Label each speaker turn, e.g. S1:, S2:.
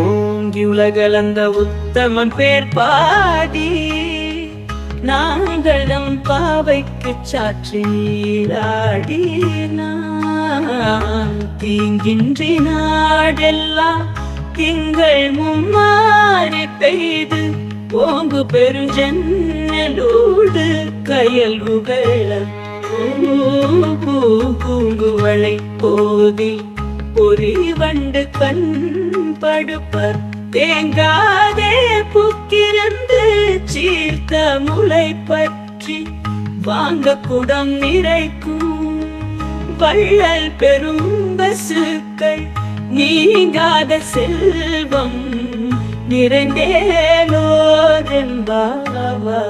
S1: ஓங்கி உலகளந்த உத்தமன் பேர் பாடி நாங்கள் நம் பாவைக்கு சாற்றிலாடி தீங்கின்றி நாடெல்லாம் திங்கள் மும்மாறி பெய்து ஓங்கு பெருஞ்சென்னலோடு கயல் உகள பூங்குவளை போதி பொறி வண்டு கண் படுப்பர் தேங்காதே புக்கிருந்து சீர்த்த முளை பற்றி வாங்க குடம் நிறைக்கும் வள்ளல் பெரும் பசுக்கள் நீங்காத செல்வம் நிறைந்தேலோதென்பாவா.